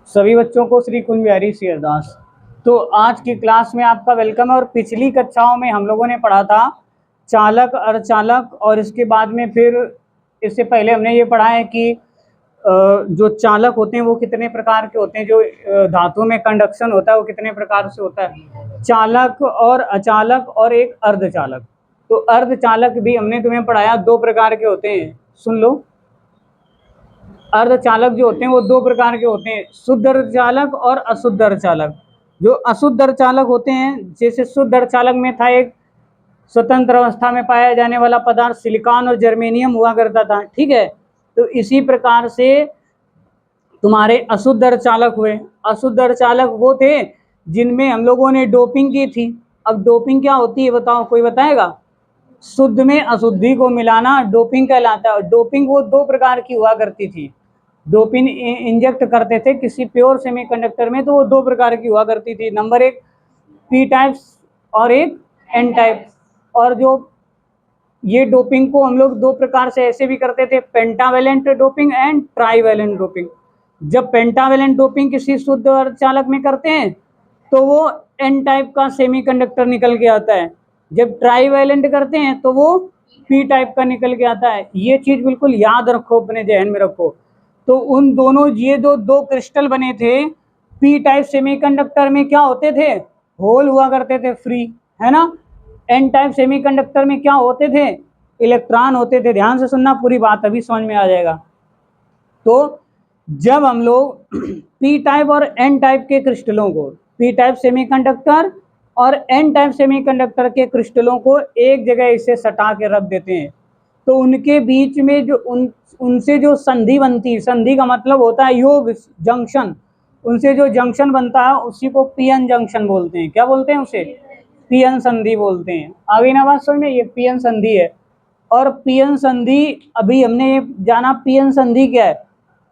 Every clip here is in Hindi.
सभी बच्चों को श्री कुंज बिहारी सी अरदास। तो आज की क्लास में आपका वेलकम है। और पिछली कक्षाओं में हम लोगों ने पढ़ा था चालक, अर्धचालक, और इसके बाद में फिर इससे पहले हमने ये पढ़ा है कि जो चालक होते हैं वो कितने प्रकार के होते हैं, जो धातु में कंडक्शन होता है वो कितने प्रकार से होता है, चालक और अचालक और एक अर्धचालक। तो अर्धचालक भी हमने तुम्हें पढ़ाया, दो प्रकार के होते हैं, सुन लो। अर्धचालक जो होते हैं वो दो प्रकार के होते हैं, शुद्ध अर्धचालक और अशुद्ध अर्धचालक। जो अशुद्ध अर्धचालक होते हैं, जैसे शुद्ध अर्धचालक में था एक स्वतंत्र अवस्था में पाया जाने वाला पदार्थ सिलिकॉन और जर्मेनियम हुआ करता था, ठीक है। तो इसी प्रकार से तुम्हारे अशुद्ध अर्धचालक हुए। अशुद्ध अर्धचालक वो थे जिनमें हम लोगों ने डोपिंग की थी। अब डोपिंग क्या होती है बताओ, कोई बताएगा? शुद्ध में अशुद्धि को मिलाना डोपिंग कहलाता है। डोपिंग वो दो प्रकार की हुआ करती थी। डोपिंग इंजेक्ट करते थे किसी प्योर सेमीकंडक्टर में, तो वो दो प्रकार की हुआ करती थी। नंबर एक पी टाइप्स और एक एन टाइप। और जो ये डोपिंग को हम लोग दो प्रकार से ऐसे भी करते थे, pentavalent doping and trivalent doping. जब पेंटावेलेंट डोपिंग किसी शुद्ध अर्धचालक में करते हैं तो वो एन टाइप का सेमीकंडक्टर निकल के आता है। जब ट्राईवेलेंट करते हैं तो वो पी टाइप का निकल के आता है। ये चीज बिल्कुल याद रखो, अपने जहन में रखो। तो उन दोनों, ये जो दो क्रिस्टल बने थे पी टाइप सेमीकंडक्टर में, क्या होते थे? होल हुआ करते थे, फ्री, है ना। एन टाइप सेमीकंडक्टर में क्या होते थे? इलेक्ट्रॉन होते थे। ध्यान से सुनना, पूरी बात अभी समझ में आ जाएगा। तो जब हम लोग पी टाइप और एन टाइप के क्रिस्टलों को, पी टाइप सेमीकंडक्टर और एन टाइप सेमीकंडक्टर के क्रिस्टलों को एक जगह इसे सटा के रख देते हैं, तो उनके बीच में जो उनसे जो संधि बनती है, संधि का मतलब होता है योग, जंक्शन। उनसे जो जंक्शन बनता है उसी को पीएन जंक्शन बोलते हैं। क्या बोलते हैं उसे? पीएन संधि बोलते हैं। आगे ना बात समझ में, ये पीएन संधि है। और पीएन संधि, अभी हमने ये जाना पीएन संधि क्या है।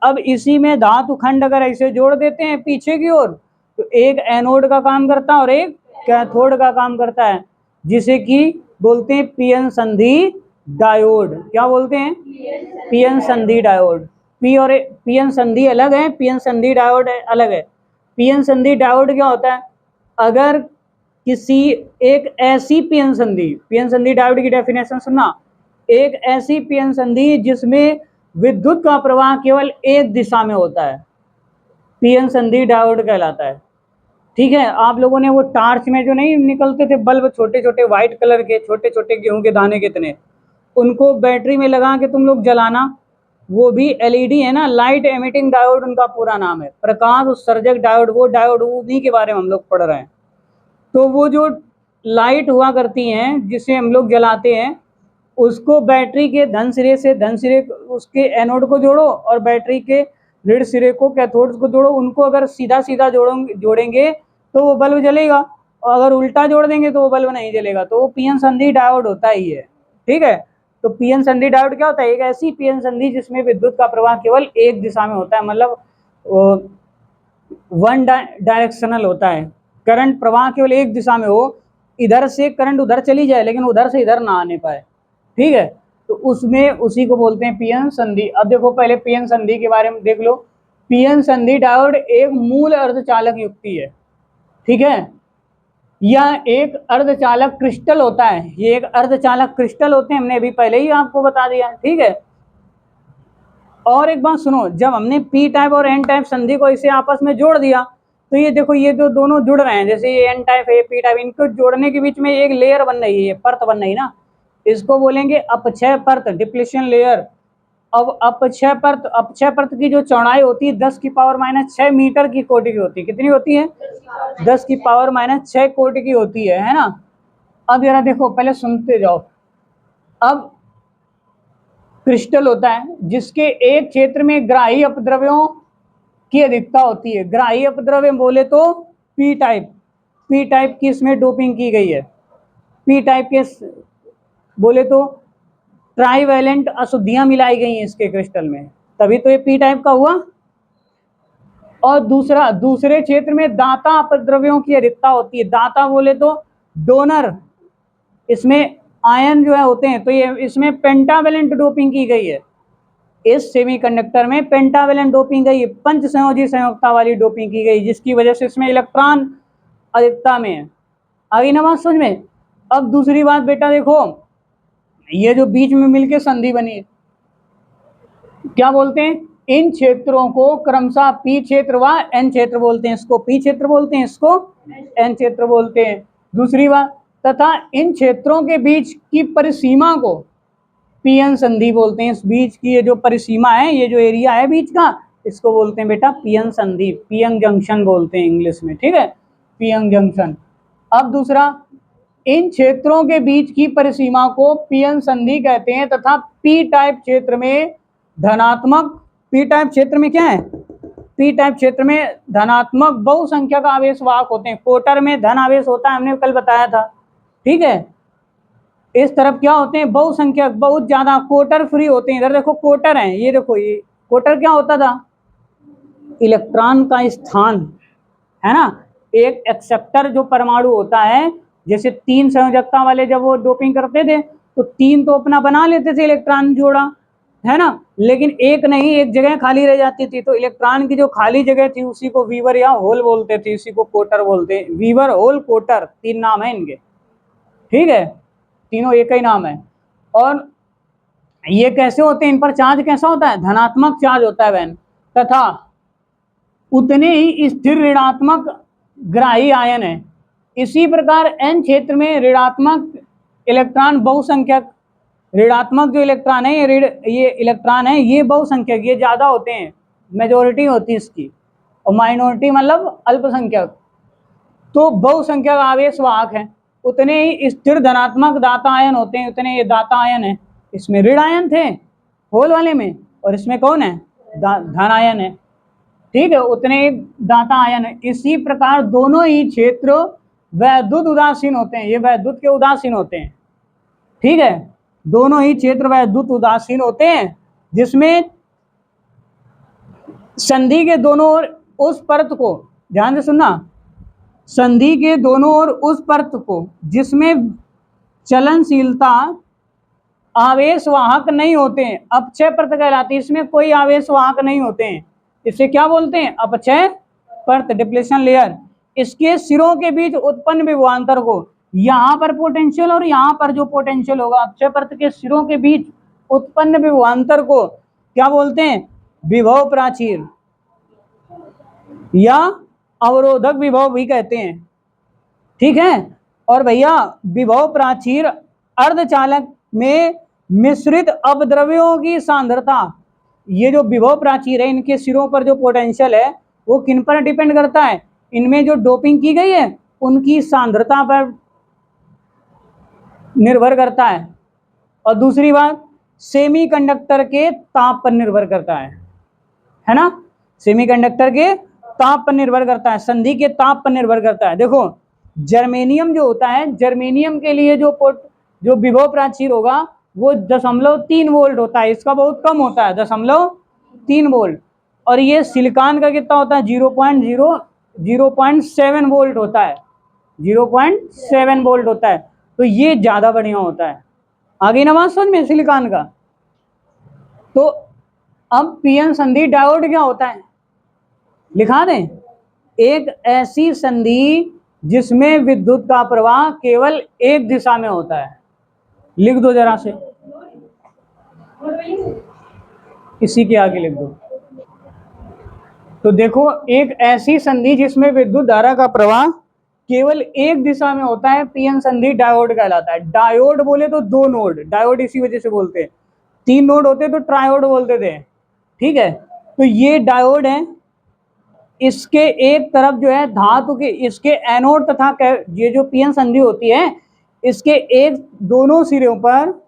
अब इसी में धातु खंड अगर ऐसे जोड़ देते हैं पीछे की ओर, तो एक एनोड का काम करता है और एक कैथोड का काम करता है, जिसे कि बोलते हैं पीएन संधि डायोड। क्या बोलते हैं? पीएन संधि डायोड। पी और पीएन संधि अलग है, पीएन संधि डायोड अलग है। पीएन संधि डायोड क्या होता है? अगर किसी एक ऐसी पीएन संधि डायोड की डेफिनेशन सुनना, एक ऐसी पीएन संधि जिसमें विद्युत का प्रवाह केवल एक दिशा में होता है, पीएन संधि डायोड कहलाता है, ठीक है। आप लोगों ने वो टार्च में जो नहीं निकलते थे बल्ब, छोटे छोटे व्हाइट कलर के, छोटे छोटे गेहूं के दाने कितने, उनको बैटरी में लगा के तुम लोग जलाना, वो भी एलईडी है ना, लाइट एमिटिंग डायोड उनका पूरा नाम है, प्रकाश उत्सर्जक डायोड। वो डायोड, उन्हीं के बारे में हम लोग पढ़ रहे हैं। तो वो जो लाइट हुआ करती हैं जिसे हम लोग जलाते हैं, उसको बैटरी के धन सिरे से धन सिरे उसके एनोड को जोड़ो और बैटरी के ऋण सिरे को कैथोड को जोड़ो। उनको अगर सीधा सीधा जोड़ेंगे तो वो बल्ब जलेगा, और अगर उल्टा जोड़ देंगे तो वो बल्ब नहीं जलेगा। तो वो पीएन संधि डायोड होता ही है, ठीक है। तो पीएन संधि डायोड क्या होता है? एक ऐसी पीएन संधि जिसमें विद्युत का प्रवाह केवल एक दिशा में होता है, मतलब वन डायरेक्शनल होता है। करंट प्रवाह केवल एक दिशा में हो, इधर से करंट उधर चली जाए लेकिन उधर से इधर ना आने पाए, ठीक है। तो उसमें उसी को बोलते हैं पीएन संधि। अब देखो, पहले पीएन संधि के बारे में देख लो। पीएन संधि डायोड एक मूल अर्धचालक युक्ति है, ठीक है। यह एक अर्धचालक क्रिस्टल होता है। ये एक अर्धचालक क्रिस्टल होते हैं, हमने अभी पहले ही आपको बता दिया, ठीक है। और एक बात सुनो, जब हमने पी टाइप और एन टाइप संधि को इसे आपस में जोड़ दिया, तो ये देखो, ये जो दोनों जुड़ रहे हैं, जैसे ये एन टाइप है, पी टाइप, इनको जोड़ने के बीच में एक लेयर बन रही है, परत बन रही ना, इसको बोलेंगे अपक्षय परत, डिप्लीशन लेयर। अब अपक्षय परत की जो चौड़ाई होती है 10⁻⁶ मीटर की कोटि की होती है। कितनी होती है? 10⁻⁶ कोटि की होती है ना। अब जरा देखो, पहले सुनते जाओ। अब क्रिस्टल होता है जिसके एक क्षेत्र में ग्राही अपद्रव्यों की अधिकता होती है। ग्राही अपद्रव्य बोले तो पी टाइप, पी टाइप की इसमें डोपिंग की गई है। पी टाइप के बोले तो ट्राईवैलेंट अशुद्धियां मिलाई गई हैं इसके क्रिस्टल में, तभी तो ये पी टाइप का हुआ। और दूसरे क्षेत्र में दाता अपद्रव्यों की अधिकता होती है। दाता बोले तो डोनर, इसमें आयन जो है होते हैं, तो ये इसमें पेंटावेलेंट डोपिंग की गई है। इस सेमीकंडक्टर में पेंटावेलेंट डोपिंग गई, पंच संयोजी संयोजकता वाली डोपिंग की गई, जिसकी वजह से इसमें इलेक्ट्रॉन अधिकता में है। आगे ना बात समझ में। अब दूसरी बात बेटा देखो, ये जो बीच में मिलके संधि बनी है, क्या बोलते हैं? इन क्षेत्रों को क्रमशः पी क्षेत्र व एन क्षेत्र बोलते हैं। इसको पी क्षेत्र बोलते हैं, इसको एन क्षेत्र बोलते हैं। दूसरी बात, तथा इन क्षेत्रों के बीच की परिसीमा को पीएन संधि बोलते हैं। इस बीच की ये जो परिसीमा है, ये जो एरिया है बीच का, इसको बोलते हैं बेटा पीएन संधि, पीएन जंक्शन बोलते हैं इंग्लिश में, ठीक है, पीएन जंक्शन। अब दूसरा, इन क्षेत्रों के बीच की परिसीमा को पीएन संधि कहते हैं, तथा पी टाइप क्षेत्र में धनात्मक, पी टाइप क्षेत्र में क्या है? पी टाइप क्षेत्र में धनात्मक बहुसंख्यक आवेश वाहक होते हैं। कोटर में धन आवेश होता है, हमने कल बताया था, ठीक है। इस तरफ क्या होते हैं? बहुसंख्यक, बहुत ज्यादा कोटर फ्री होते हैं। इधर देखो कोटर है, ये देखो, ये कोटर क्या होता था? इलेक्ट्रॉन का स्थान, है ना। एक एक्सेप्टर जो परमाणु होता है, जैसे 3 संयोजकता वाले जब वो डोपिंग करते थे तो 3 तो अपना बना लेते थे इलेक्ट्रॉन जोड़ा, है ना, लेकिन एक नहीं, एक जगह खाली रह जाती थी, तो इलेक्ट्रॉन की जो खाली जगह थी उसी को वीवर या होल बोलते थे, इसी को कोटर बोलते हैं। वीवर, होल, कोटर, 3 नाम है इनके, ठीक है, तीनों एक ही नाम है। और ये कैसे होते हैं? इन पर चार्ज कैसा होता है? धनात्मक चार्ज होता है बहन, तथा उतने ही स्थिर ऋणात्मक ग्राही आयन है। इसी प्रकार एन क्षेत्र में ऋणात्मक इलेक्ट्रॉन बहुसंख्यक, ऋणात्मक जो इलेक्ट्रॉन है, ये इलेक्ट्रॉन है, ये बहुसंख्यक, ये ज्यादा होते हैं, मेजोरिटी होती है इसकी, और माइनॉरिटी मतलब अल्पसंख्यक। तो बहुसंख्यक आवेश वाहक है, उतने ही स्थिर धनात्मक दाता आयन होते हैं, उतने ये दाता आयन है। इसमें ऋण आयन थे होल वाले में, और इसमें कौन है? धन आयन है, ठीक है, उतने दाता आयन है। इसी प्रकार दोनों ही क्षेत्र वैद्युत उदासीन होते हैं, ये वैद्युत के उदासीन होते हैं, ठीक है, दोनों ही क्षेत्र वैद्युत उदासीन होते हैं, जिसमें संधि के दोनों ओर उस परत को, ध्यान से सुनना, संधि के दोनों ओर उस परत को जिसमें चलनशीलता आवेश वाहक नहीं होते हैं, अपक्षय परत कहलाती है। इसमें कोई आवेश वाहक नहीं होते हैं, इसे क्या बोलते हैं? अपक्षय परत, डिप्लेशन लेयर। इसके सिरों के बीच उत्पन्न विभवांतर को, यहाँ पर पोटेंशियल और यहाँ पर जो पोटेंशियल होगा, अपक्षय परत के सिरों के बीच उत्पन्न विभवांतर को क्या बोलते हैं? विभव प्राचीर या अवरोधक विभव भी कहते हैं, ठीक है। और भैया विभव प्राचीर अर्धचालक में मिश्रित अपद्रव्यों की सांद्रता, ये जो विभव प्राचीर है, इनके सिरों पर जो पोटेंशियल है वो किन पर डिपेंड करता है? इनमें जो डोपिंग की गई है उनकी सांद्रता पर निर्भर करता है। और दूसरी बात, सेमीकंडक्टर के ताप पर निर्भर करता है ना, सेमीकंडक्टर के ताप पर निर्भर करता है, संधि के ताप पर निर्भर करता है। देखो जर्मेनियम जो होता है, जर्मेनियम के लिए जो विभव प्राचीर होगा वो 0.3 वोल्ट होता है, इसका बहुत कम होता है, 0.3 वोल्ट। और ये सिलिकॉन का कितना होता है? 0.7 वोल्ट होता है, 0.7 वोल्ट होता है, तो ये ज्यादा बढ़िया होता है। आगे ना बात समझ में सिलिकॉन का। तो अब पीएन संधि डायोड क्या होता है लिखा दें? एक ऐसी संधि जिसमें विद्युत का प्रवाह केवल एक दिशा में होता है। लिख दो जरा से, इसी के आगे लिख दो। तो देखो, एक ऐसी संधि जिसमें विद्युत धारा का प्रवाह केवल एक दिशा में होता है, पीएन संधि डायोड कहलाता है। डायोड बोले तो 2 नोड, डायोड इसी वजह से बोलते हैं। 3 नोड होते तो ट्रायोड बोलते थे, ठीक है। तो ये डायोड है, इसके एक तरफ जो है धातु के, इसके एनोड तथा ये जो पीएन संधि होती है, इसके एक दोनों सिरों पर,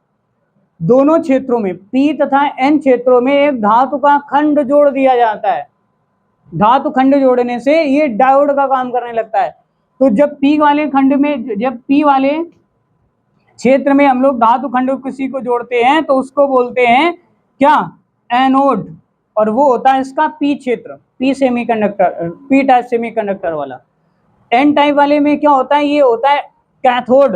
दोनों क्षेत्रों में, पी तथा एन क्षेत्रों में एक धातु का खंड जोड़ दिया जाता है। धातु खंड जोड़ने से ये डायोड का काम करने लगता है। तो जब पी वाले खंड में, जब पी वाले क्षेत्र में हम लोग धातु खंड किसी को जोड़ते हैं तो उसको बोलते हैं क्या? एनोड। और वो होता है इसका पी क्षेत्र, P semiconductor, P type semiconductor वाला। एन टाइप वाले में क्या होता है? ये होता है कैथोड,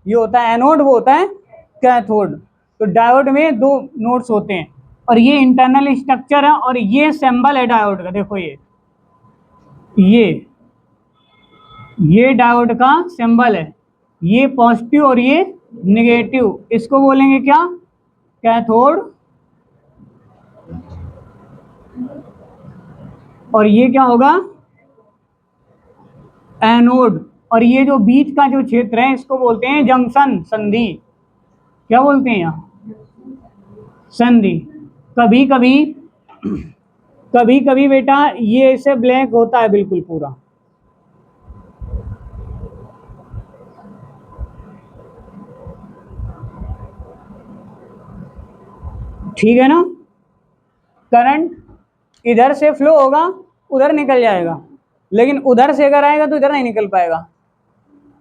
ये होता है एनोड, वो होता है कैथोड। तो डायोड में 2 नोड्स होते हैं, और ये इंटरनल स्ट्रक्चर है, और ये सिंबल है डायोड का। देखो ये डायोड का सिंबल है, ये पॉजिटिव और ये निगेटिव, इसको बोलेंगे क्या? कैथोड। और ये क्या होगा? एनोड। और ये जो बीच का जो क्षेत्र है इसको बोलते हैं जंक्शन, संधि। क्या बोलते हैं यहाँ? संधि। कभी कभी कभी कभी बेटा ये ऐसे ब्लैक होता है बिल्कुल पूरा। ठीक है ना? करंट इधर से फ्लो होगा, उधर निकल जाएगा, लेकिन उधर से अगर आएगा तो इधर नहीं निकल पाएगा।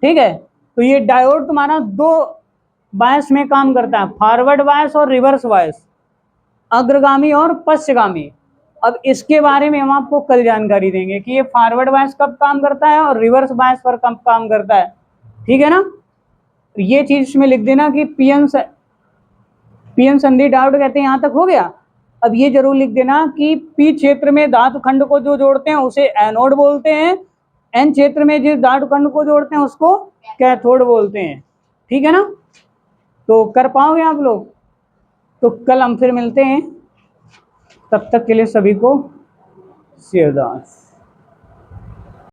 ठीक है? तो ये डायोड तुम्हारा दो बायस में काम करता है, फॉरवर्ड बायस और रिवर्स बायस, अग्रगामी और पश्चगामी। अब इसके बारे में हम आपको कल जानकारी देंगे कि ये फॉरवर्ड बायस कब काम करता है और रिवर्स बायस पर कब काम करता है। ठीक है ना? ये चीज इसमें लिख देना कि पीएन संधि डायोड कहते हैं। यहां तक हो गया? अब ये जरूर लिख देना कि पी क्षेत्र में धातु खंड को जो जोड़ते हैं उसे एनोड बोलते हैं, एन क्षेत्र में जिस धातु खंड को जोड़ते हैं उसको कैथोड बोलते हैं। ठीक है ना? तो कर पाओगे आप लोग? तो कल हम फिर मिलते हैं, तब तक के लिए सभी को शेरदास।